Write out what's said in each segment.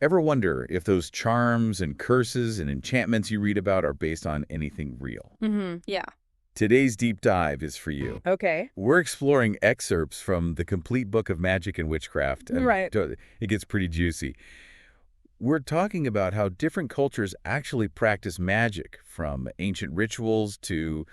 Ever wonder if those charms and curses and enchantments you read about are based on anything real? Yeah. Today's deep dive is for you. Okay. We're exploring excerpts from the complete book of magic and witchcraft, and Right. it gets pretty juicy. We're talking about how different cultures actually practice magic, from ancient rituals to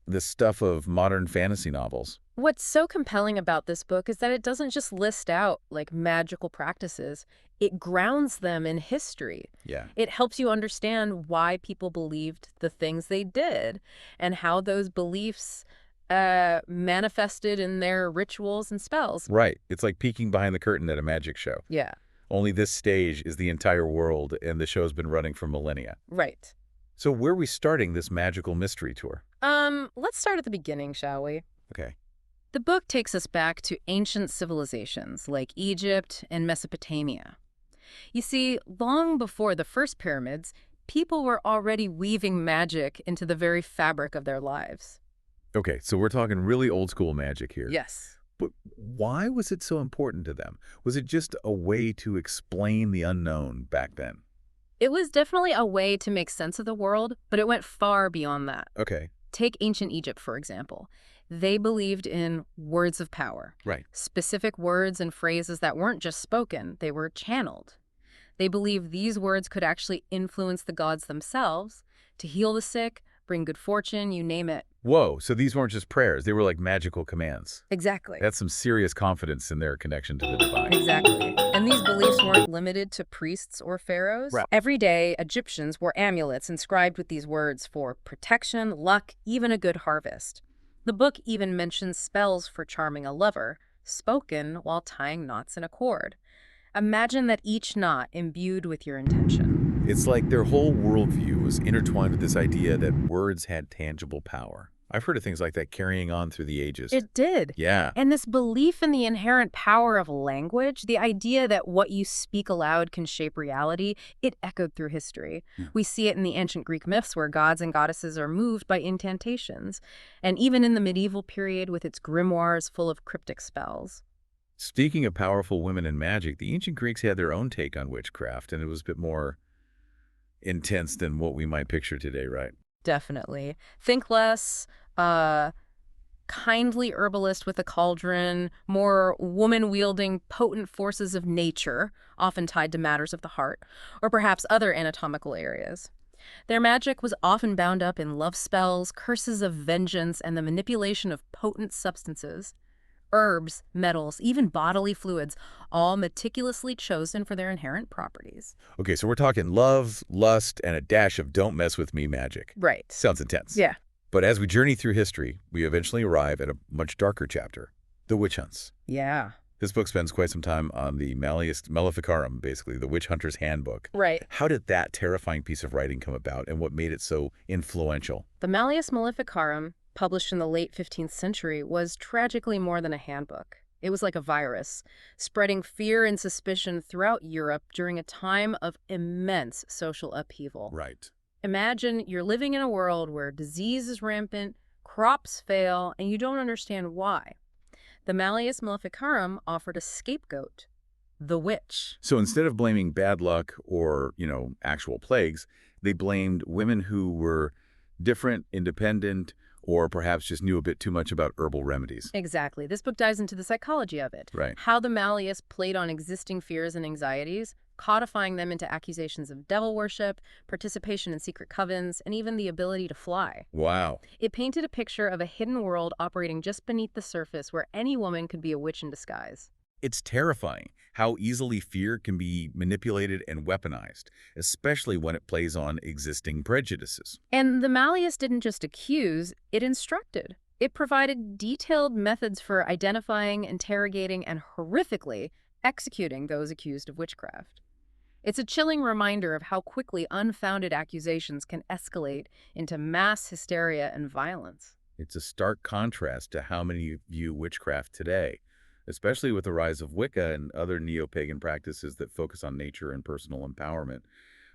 the stuff of modern fantasy novels. What's so compelling about this book is that it doesn't just list out like magical practices. It grounds them in history. Yeah. It helps you understand why people believed the things they did and how those beliefs manifested in their rituals and spells. Right. It's like peeking behind the curtain at a magic show. Yeah, Only this stage is the entire world, and the show's been running for millennia. right. So where are we starting this magical mystery tour? Let's start at the beginning, shall we? Okay. The book takes us back to ancient civilizations like Egypt and Mesopotamia. You see, long before the first pyramids, people were already weaving magic into the very fabric of their lives. Okay, so we're talking really old school magic here. Yes. But why was it so important to them? Was it just a way to explain the unknown back then? It was definitely a way to make sense of the world, but it went far beyond that. Okay. Take ancient Egypt, for example. They believed in words of power, Right. specific words and phrases that weren't just spoken, they were channeled. They believed these words could actually influence the gods themselves to heal the sick, bring good fortune, you name it. Whoa, so these weren't just prayers. They were like magical commands. Exactly. That's some serious confidence in their connection to the divine. Exactly. And these beliefs weren't limited to priests or pharaohs. Right. Every day, Egyptians wore amulets inscribed with these words for protection, luck, even a good harvest. The book even mentions spells for charming a lover, spoken while tying knots in a cord. Imagine that each knot imbued with your intention. It's like their whole worldview was intertwined with this idea that words had tangible power. I've heard of things like that carrying on through the ages. It did. Yeah. And this belief in the inherent power of language, the idea that what you speak aloud can shape reality, it echoed through history. We see it in the ancient Greek myths where gods and goddesses are moved by incantations, and even in the medieval period with its grimoires full of cryptic spells. Speaking of powerful women in magic, the ancient Greeks had their own take on witchcraft, and it was a bit more intense than what we might picture today, right? Definitely. Think less kindly herbalist with a cauldron, more woman-wielding potent forces of nature, often tied to matters of the heart, or perhaps other anatomical areas. Their magic was often bound up in love spells, curses of vengeance, and the manipulation of potent substances. Herbs, metals, even bodily fluids, all meticulously chosen for their inherent properties. Okay, so we're talking love, lust, and a dash of don't mess with me magic. Right. Sounds intense. Yeah. But as we journey through history, we eventually arrive at a much darker chapter, the witch hunts. Yeah. This book spends quite some time on the Malleus Maleficarum, basically, the witch hunter's handbook. Right. How did that terrifying piece of writing come about, and what made it so influential? The Malleus Maleficarum, published in the late 15th century, was tragically more than a handbook. It was like a virus, spreading fear and suspicion throughout Europe during a time of immense social upheaval. Right. Imagine you're living in a world where disease is rampant, crops fail, and you don't understand why. The Malleus Maleficarum offered a scapegoat, the witch. So instead of blaming bad luck or, actual plagues, they blamed women who were different, independent, or perhaps just knew a bit too much about herbal remedies. Exactly. This book dives into the psychology of it. Right. How the Malleus played on existing fears and anxieties, codifying them into accusations of devil worship, participation in secret covens, and even the ability to fly. Wow. It painted a picture of a hidden world operating just beneath the surface where any woman could be a witch in disguise. It's terrifying how easily fear can be manipulated and weaponized, especially when it plays on existing prejudices. And the Malleus didn't just accuse, it instructed. It provided detailed methods for identifying, interrogating, and horrifically executing those accused of witchcraft. It's a chilling reminder of how quickly unfounded accusations can escalate into mass hysteria and violence. It's a stark contrast to how many view witchcraft today, especially with the rise of Wicca and other neo-pagan practices that focus on nature and personal empowerment.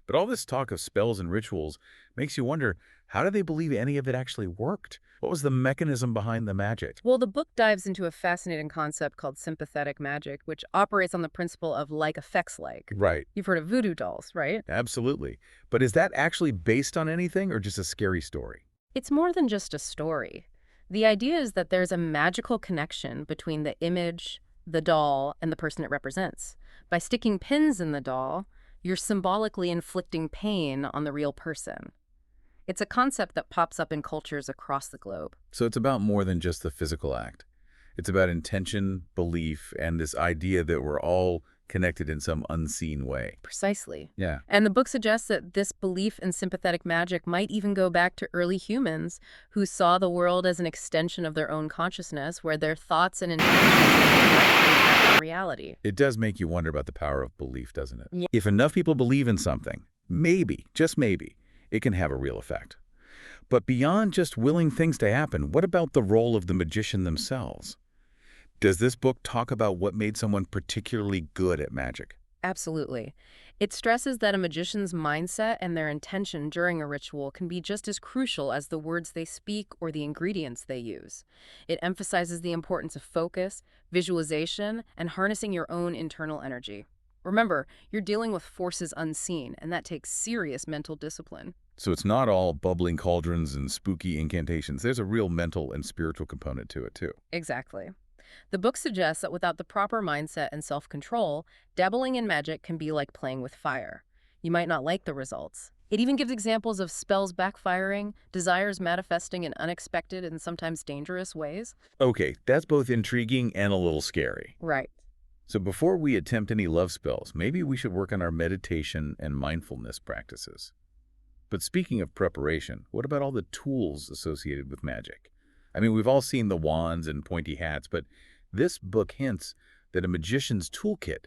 But all this talk of spells and rituals makes you wonder, how do they believe any of it actually worked? What was the mechanism behind the magic? Well, the book dives into a fascinating concept called sympathetic magic, which operates on the principle of like affects like. Right. You've heard of voodoo dolls, right? Absolutely. But is that actually based on anything or just a scary story? It's more than just a story. The idea is that there's a magical connection between the image, the doll, and the person it represents. By sticking pins in the doll, you're symbolically inflicting pain on the real person. It's a concept that pops up in cultures across the globe. So it's about more than just the physical act. It's about intention, belief, and this idea that we're all connected in some unseen way. Precisely. Yeah. And the book suggests that this belief in sympathetic magic might even go back to early humans who saw the world as an extension of their own consciousness, where their thoughts and intentions directly impact reality. It does make you wonder about the power of belief, doesn't it? Yeah. If enough people believe in something, maybe, just maybe, it can have a real effect. But beyond just willing things to happen, what about the role of the magician themselves? Does this book talk about what made someone particularly good at magic? Absolutely. It stresses that a magician's mindset and their intention during a ritual can be just as crucial as the words they speak or the ingredients they use. It emphasizes the importance of focus, visualization, and harnessing your own internal energy. Remember, you're dealing with forces unseen, and that takes serious mental discipline. So it's not all bubbling cauldrons and spooky incantations. There's a real mental and spiritual component to it, too. Exactly. The book suggests that without the proper mindset and self-control, dabbling in magic can be like playing with fire. You might not like the results. It even gives examples of spells backfiring, desires manifesting in unexpected and sometimes dangerous ways. Okay, that's both intriguing and a little scary. Right. So before we attempt any love spells, maybe we should work on our meditation and mindfulness practices. But speaking of preparation, what about all the tools associated with magic? I mean, we've all seen the wands and pointy hats, but this book hints that a magician's toolkit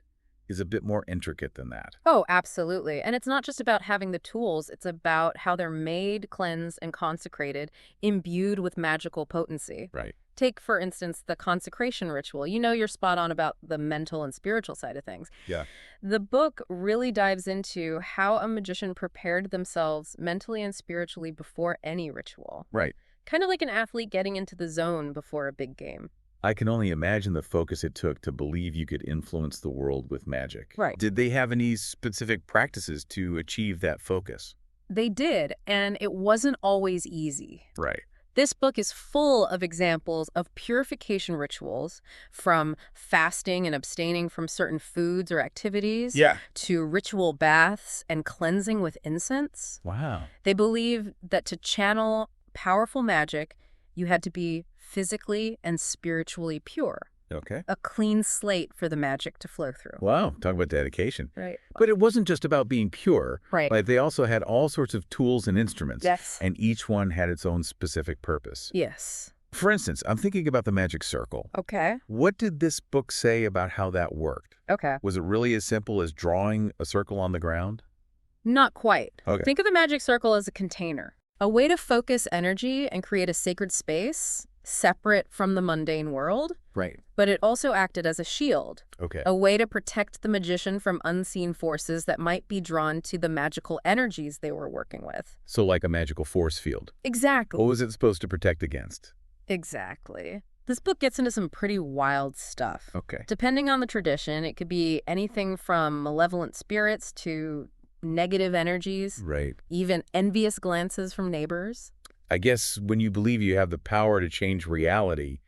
is a bit more intricate than that. Oh, absolutely. And it's not just about having the tools, it's about how they're made, cleansed, and consecrated, imbued with magical potency. Right. Take, for instance, the consecration ritual. You know you're spot on about the mental and spiritual side of things. Yeah. The book really dives into how a magician prepared themselves mentally and spiritually before any ritual. Right. Kind of like an athlete getting into the zone before a big game. I can only imagine the focus it took to believe you could influence the world with magic. Right. Did they have any specific practices to achieve that focus? They did, and it wasn't always easy. Right. This book is full of examples of purification rituals, from fasting and abstaining from certain foods or activities Yeah. to ritual baths and cleansing with incense. Wow. They believe that to channel powerful magic, you had to be physically and spiritually pure, Okay. a clean slate for the magic to flow through. Wow. Talk about dedication. Right. But it wasn't just about being pure. Right. Like they also had all sorts of tools and instruments. Yes. And each one had its own specific purpose. Yes. For instance, I'm thinking about the magic circle. Okay. What did this book say about how that worked? Okay. Was it really as simple as drawing a circle on the ground? Not quite. Okay. Think of the magic circle as a container, a way to focus energy and create a sacred space separate from the mundane world, Right. but it also acted as a shield, Okay. a way to protect the magician from unseen forces that might be drawn to the magical energies they were working with. So like a magical force field. Exactly. What was it supposed to protect against? Exactly. This book gets into some pretty wild stuff. Okay. Depending on the tradition, it could be anything from malevolent spirits to negative energies, Right. even envious glances from neighbors. I guess when you believe you have the power to change reality,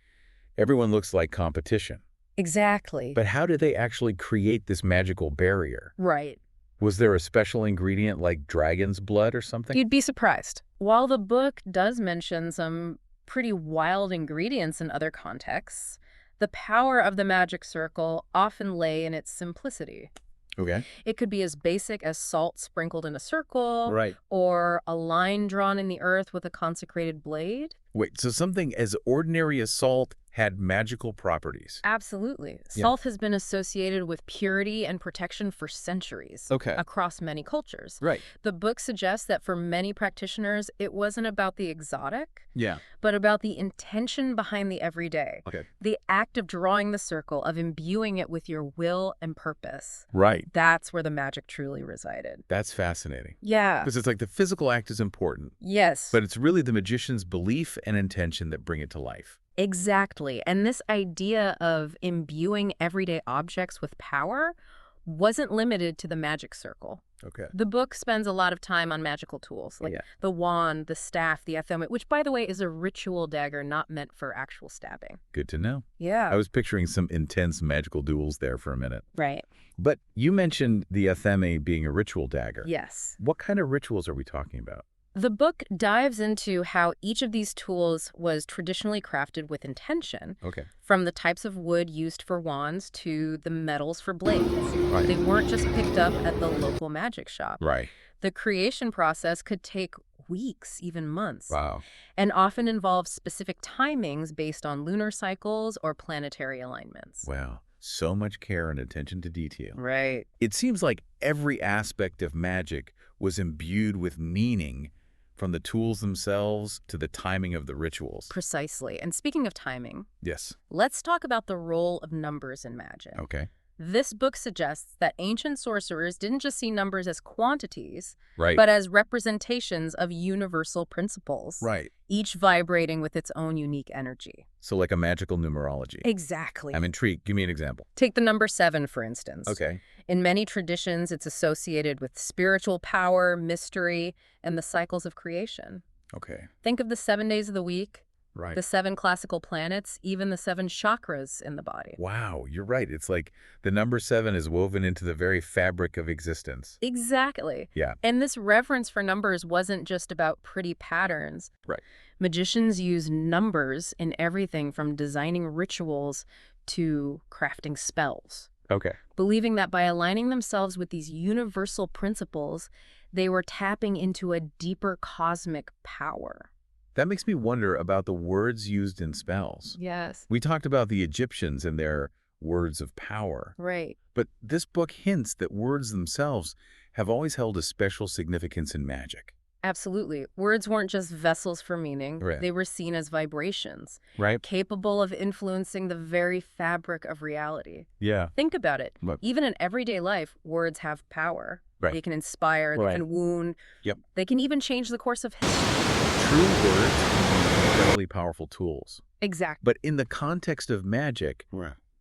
everyone looks like competition. Exactly. But how did they actually create this magical barrier? Right. Was there a special ingredient like dragon's blood or something? You'd be surprised. While the book does mention some pretty wild ingredients in other contexts, the power of the magic circle often lay in its simplicity. Okay. It could be as basic as salt sprinkled in a circle, Right. or a line drawn in the earth with a consecrated blade. Wait, so something as ordinary as salt had magical properties. Absolutely. Yeah. Salt has been associated with purity and protection for centuries Okay. across many cultures. Right. The book suggests that for many practitioners, it wasn't about the exotic, Yeah. but about the intention behind the everyday. Okay. The act of drawing the circle, of imbuing it with your will and purpose. Right. That's where the magic truly resided. That's fascinating. Yeah. Because it's like the physical act is important, Yes. but it's really the magician's belief and intention that bring it to life. Exactly. And this idea of imbuing everyday objects with power wasn't limited to the magic circle. Okay. The book spends a lot of time on magical tools, like Yeah. the wand, the staff, the athame, which, by the way, is a ritual dagger not meant for actual stabbing. Good to know. Yeah. I was picturing some intense magical duels there for a minute. Right. But you mentioned the athame being a ritual dagger. Yes. What kind of rituals are we talking about? The book dives into how each of these tools was traditionally crafted with intention, Okay. from the types of wood used for wands to the metals for blades. Right. They weren't just picked up at the local magic shop. Right. The creation process could take weeks, even months, Wow. and often involves specific timings based on lunar cycles or planetary alignments. Wow. So much care and attention to detail. Right. It seems like every aspect of magic was imbued with meaning, from the tools themselves to the timing of the rituals. Precisely. And speaking of timing, Yes. let's talk about the role of numbers in magic. Okay. This book suggests that ancient sorcerers didn't just see numbers as quantities, Right. but as representations of universal principles, Right. each vibrating with its own unique energy. So like a magical numerology. Exactly. I'm intrigued. Give me an example. Take the number 7, for instance. Okay. In many traditions, it's associated with spiritual power, mystery, and the cycles of creation. Okay. Think of the 7 days of the week, Right. the 7 classical planets, even the 7 chakras in the body. Wow, you're right. It's like the number 7 is woven into the very fabric of existence. Exactly. Yeah. And this reverence for numbers wasn't just about pretty patterns. Right. Magicians use numbers in everything from designing rituals to crafting spells, Okay. believing that by aligning themselves with these universal principles, they were tapping into a deeper cosmic power. That makes me wonder about the words used in spells. Yes. We talked about the Egyptians and their words of power, Right. but this book hints that words themselves have always held a special significance in magic. Absolutely. Words weren't just vessels for meaning. Right. They were seen as vibrations, Right? capable of influencing the very fabric of reality. Yeah. Think about it. Right. Even in everyday life, words have power. Right. They can inspire, they Right. can wound. Yep. They can even change the course of history. True words can be incredibly powerful tools. Exactly. But in the context of magic,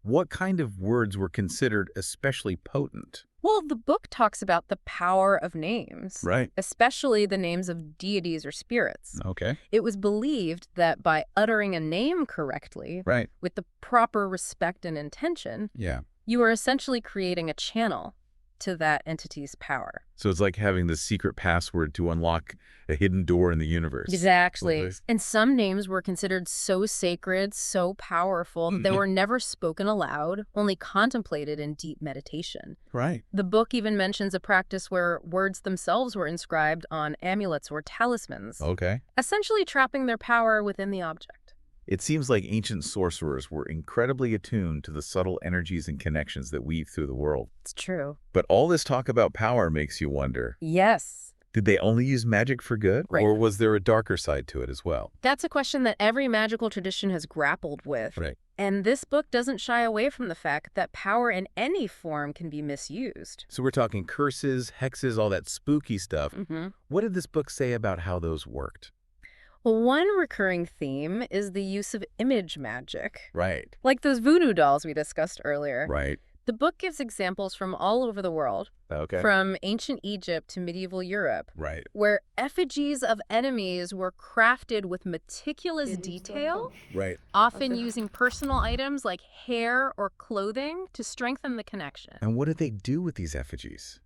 what kind of words were considered especially potent? Well, the book talks about the power of names, Right. especially the names of deities or spirits. Okay. It was believed that by uttering a name correctly, Right. with the proper respect and intention, Yeah. you are essentially creating a channel to that entity's power. So it's like having the secret password to unlock a hidden door in the universe. Exactly. Okay. And some names were considered so sacred, so powerful, that they were never spoken aloud, only contemplated in deep meditation. Right. The book even mentions a practice where words themselves were inscribed on amulets or talismans, Okay. essentially trapping their power within the object. It seems like ancient sorcerers were incredibly attuned to the subtle energies and connections that weave through the world. It's true. But all this talk about power makes you wonder, Yes. did they only use magic for good? Right. Or was there a darker side to it as well? That's a question that every magical tradition has grappled with. Right. And this book doesn't shy away from the fact that power in any form can be misused. So we're talking curses, hexes, all that spooky stuff. Mm-hmm. What did this book say about how those worked? Well, one recurring theme is the use of image magic, Right. like those voodoo dolls we discussed earlier. Right. The book gives examples from all over the world, Okay. from ancient Egypt to medieval Europe, Right. where effigies of enemies were crafted with meticulous detail, Right. often using personal items like hair or clothing to strengthen the connection. And what did they do with these effigies?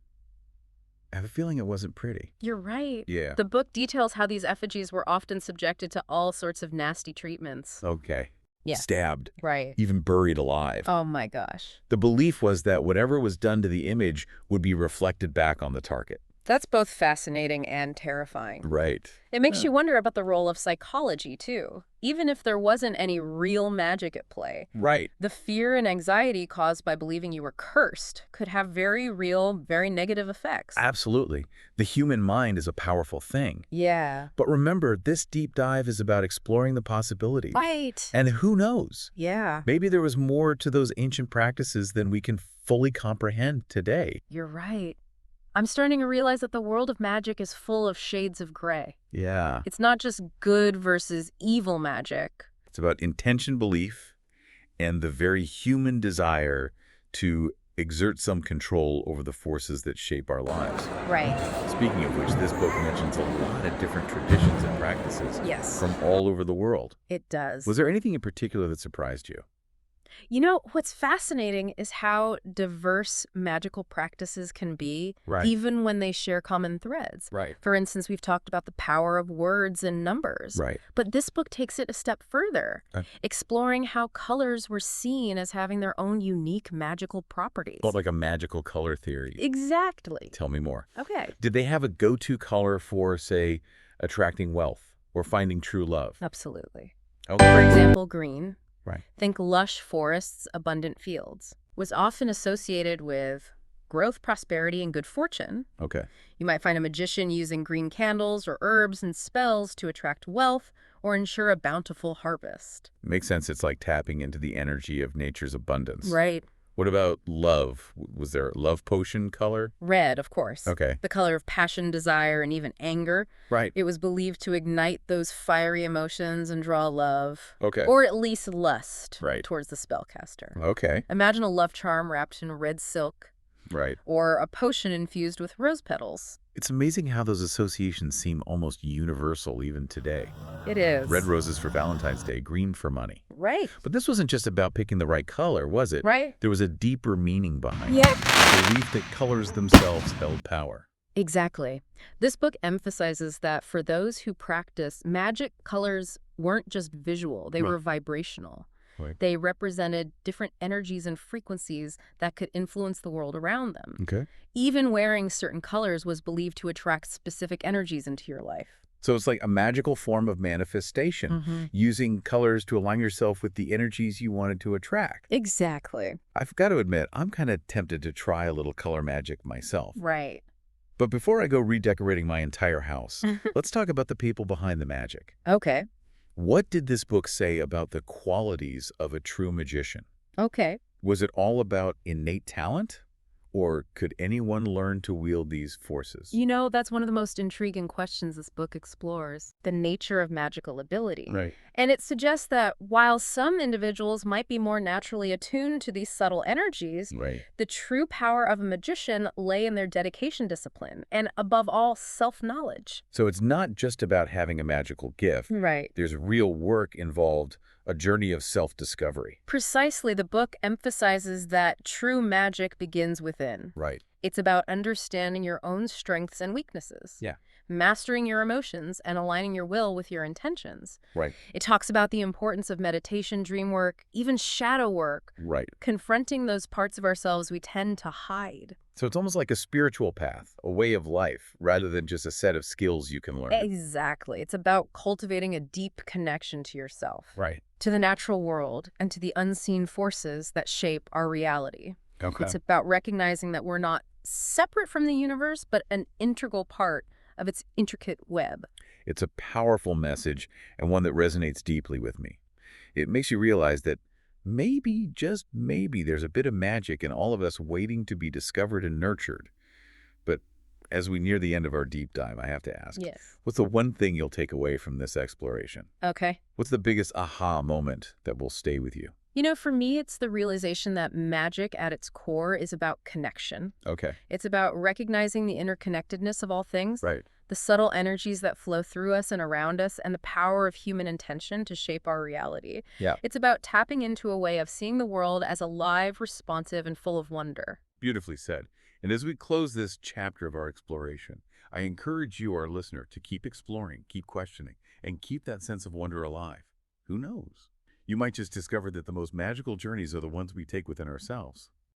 I have a feeling it wasn't pretty. You're right. Yeah. The book details how these effigies were often subjected to all sorts of nasty treatments. Okay. Yeah. Stabbed, Right. even buried alive. Oh my gosh. The belief was that whatever was done to the image would be reflected back on the target. That's both fascinating and terrifying. Right. It makes you wonder about the role of psychology, too. Even if there wasn't any real magic at play, Right. the fear and anxiety caused by believing you were cursed could have very real, very negative effects. Absolutely. The human mind is a powerful thing. Yeah. But remember, this deep dive is about exploring the possibilities. Right. And who knows? Yeah, Maybe there was more to those ancient practices than we can fully comprehend today. you're right. I'm starting to realize that the world of magic is full of shades of gray. Yeah. It's not just good versus evil magic. It's about intention, belief, and the very human desire to exert some control over the forces that shape our lives. Right. Speaking of which, this book mentions a lot of different traditions and practices Yes, from all over the world. it does. Was there anything in particular that surprised you? You know, what's fascinating is how diverse magical practices can be, Right. even when they share common threads. Right. For instance, we've talked about the power of words and numbers. Right. But this book takes it a step further, Okay. exploring how colors were seen as having their own unique magical properties. Called like a magical color theory. Exactly. Tell me more. Okay. Did they have a go-to color for, say, attracting wealth or finding true love? Absolutely. Okay. For example, green. Right. Think lush forests, abundant fields. Was often associated with growth, prosperity, and good fortune. Okay. You might find a magician using green candles or herbs and spells to attract wealth or ensure a bountiful harvest. Makes sense. It's like tapping into the energy of nature's abundance. Right. What about love? Was there a love potion color? Red, of course. Okay. The color of passion, desire, and even anger. Right. It was believed to ignite those fiery emotions and draw love. Okay. Or at least lust Right. towards the spellcaster. Okay. Imagine a love charm wrapped in red silk, Right. or a potion infused with rose petals. It's amazing how those associations seem almost universal even today. It is. Red roses for Valentine's Day, green for money. Right. But this wasn't just about picking the right color, was it? Right? There was a deeper meaning behind it. Yeah. The belief that colors themselves held power. Exactly. This book emphasizes that for those who practice magic, colors weren't just visual, they Right. were vibrational. Right. They represented different energies and frequencies that could influence the world around them. Okay. Even wearing certain colors was believed to attract specific energies into your life. So it's like a magical form of manifestation, using colors to align yourself with the energies you wanted to attract. Exactly. I've got to admit, I'm kind of tempted to try a little color magic myself. Right. But before I go redecorating my entire house, let's talk about the people behind the magic. Okay. What did this book say about the qualities of a true magician? Okay. Was it all about innate talent? Or could anyone learn to wield these forces? You know, that's one of the most intriguing questions this book explores, the nature of magical ability. Right. And it suggests that while some individuals might be more naturally attuned to these subtle energies, Right. the true power of a magician lay in their dedication, discipline, and above all, self-knowledge. So it's not just about having a magical gift. Right. There's real work involved, a journey of self-discovery. Precisely, the book emphasizes that true magic begins within. Right. It's about understanding your own strengths and weaknesses. Yeah. Mastering your emotions and aligning your will with your intentions. Right. It talks about the importance of meditation, dream work, even shadow work, Right. confronting those parts of ourselves we tend to hide. So it's almost like a spiritual path, a way of life, rather than just a set of skills you can learn. Exactly. It's about cultivating a deep connection to yourself, Right. to the natural world, and to the unseen forces that shape our reality. Okay. It's about recognizing that we're not separate from the universe, but an integral part of its intricate web. It's a powerful message and one that resonates deeply with me. It makes you realize that maybe, just maybe, there's a bit of magic in all of us waiting to be discovered and nurtured. But as we near the end of our deep dive, I have to ask, Yes. what's the one thing you'll take away from this exploration? Okay. What's the biggest aha moment that will stay with you? You know, for me, it's the realization that magic at its core is about connection. Okay. It's about recognizing the interconnectedness of all things, Right. the subtle energies that flow through us and around us, and the power of human intention to shape our reality. Yeah. It's about tapping into a way of seeing the world as alive, responsive, and full of wonder. Beautifully said. And as we close this chapter of our exploration, I encourage you, our listener, to keep exploring, keep questioning, and keep that sense of wonder alive. Who knows? You might just discover that the most magical journeys are the ones we take within ourselves.